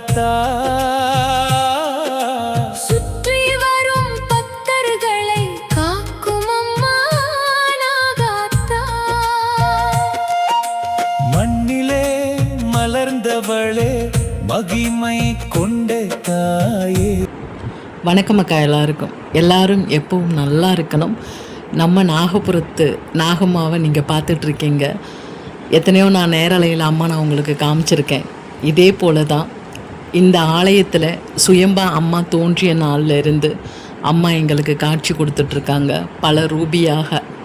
நாகாத்தா, சுற்றி வரும் பக்தர்களை காக்கும் அம்மா நாகாத்தா, மண்ணிலே மலர்ந்தவளே மகிமை கொண்ட தாயே. வணக்கம் அக்கா. எல்லாரும் எப்பவும் நல்லா இருக்கணும். நம்ம நாகபுரத்து நாகம்மாவை நீங்கள் பார்த்துட்ருக்கீங்க. எத்தனையோ நான் நேரலையில் அம்மா நான் உங்களுக்கு காமிச்சிருக்கேன். இதே போல தான் இந்த ஆலயத்தில் சுயம்பா அம்மா தோன்றிய நாளில் இருந்து அம்மா எங்களுக்கு காட்சி கொடுத்துட்ருக்காங்க.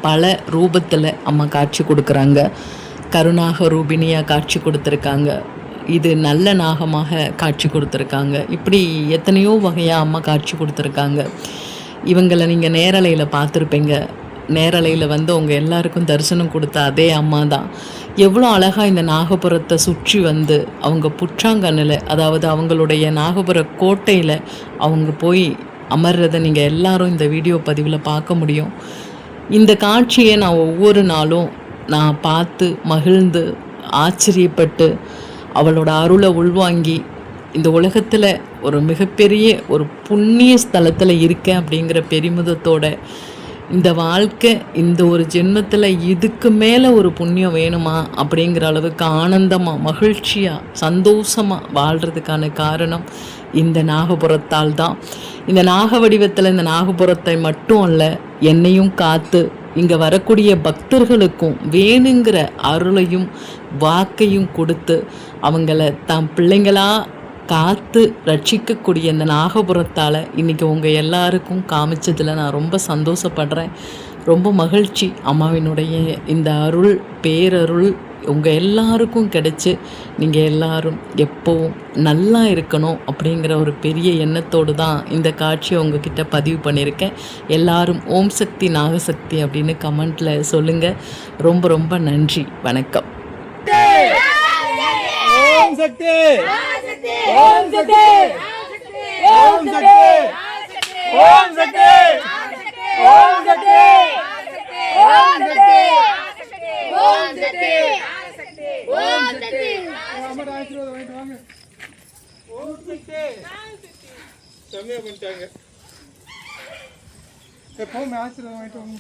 பல ரூபத்தில் அம்மா காட்சி கொடுக்குறாங்க. கருணாக ரூபினியாக காட்சி கொடுத்துருக்காங்க. இது நல்ல நாகமாக காட்சி கொடுத்துருக்காங்க. இப்படி எத்தனையோ வகையாக அம்மா காட்சி கொடுத்துருக்காங்க. இவங்களை நீங்கள் நேரலையில் பார்த்துருப்பீங்க. நேரலையில் வந்து உங்கள் எல்லாருக்கும் தரிசனம் கொடுத்த அதே அம்மா தான். எவ்வளோ அழகாக இந்த நாகபுரத்தை சுற்றி வந்து அவங்க புற்றாங்கண்ணில், அதாவது அவங்களுடைய நாகபுர கோட்டையில் அவங்க போய் அமர்றதை நீங்கள் எல்லாரும் இந்த வீடியோ பதிவில் பார்க்க முடியும். இந்த காட்சியை நான் ஒவ்வொரு நாளும் நான் பார்த்து மகிழ்ந்து ஆச்சரியப்பட்டு அவளோட அருளை உள்வாங்கி இந்த உலகத்தில் ஒரு மிகப்பெரிய ஒரு புண்ணிய ஸ்தலத்தில் இருக்கேன் அப்படிங்கிற பெருமிதத்தோட இந்த வாழ்க்கை இந்த ஒரு ஜென்மத்தில் இதுக்கு மேலே ஒரு புண்ணியம் வேணுமா அப்படிங்கிற அளவுக்கு ஆனந்தமாக மகிழ்ச்சியாக சந்தோஷமாக வாழ்கிறதுக்கான காரணம் இந்த நாகபுரத்தால் தான். இந்த நாக வடிவத்தில் இந்த நாகபுரத்தை மட்டும் அல்ல, என்னையும் காத்து இங்கே வரக்கூடிய பக்தர்களுக்கும் வேணுங்கிற அருளையும் வாக்கையும் கொடுத்து அவங்கள தான் பிள்ளைங்களாக காத்து ரட்சிக்கக்கூடிய இந்த நாகபுரத்தால் இன்றைக்கி உங்கள் எல்லாருக்கும் காமிச்சதில் நான் ரொம்ப சந்தோஷப்படுறேன். ரொம்ப மகிழ்ச்சி. அம்மாவினுடைய இந்த அருள் பேரருள் உங்கள் எல்லாருக்கும் கிடைச்சி நீங்கள் எல்லாரும் எப்போவும் நல்லா இருக்கணும் அப்படிங்கிற ஒரு பெரிய எண்ணத்தோடு தான் இந்த காட்சியை உங்ககிட்ட பதிவு பண்ணியிருக்கேன். எல்லாரும் ஓம் சக்தி நாகசக்தி அப்படின்னு கமெண்ட்டில் சொல்லுங்கள். ரொம்ப ரொம்ப நன்றி. வணக்கம். ஓம் சக்தி, ஓம் சக்தி, ஓம் சக்தி, ஓம் சக்தி, ஓம் சக்தி, ஓம் சக்தி, ஓம் சக்தி, ஓம் சக்தி. அம்மா ஆசீர்வாதம் வாங்கிட்டு வாங்க. ஓம் சக்தி. செம்மையா பண்ணிட்டாங்க. எப்பவுமே ஆசீர்வாதம் வாங்கிட்டு வாங்க.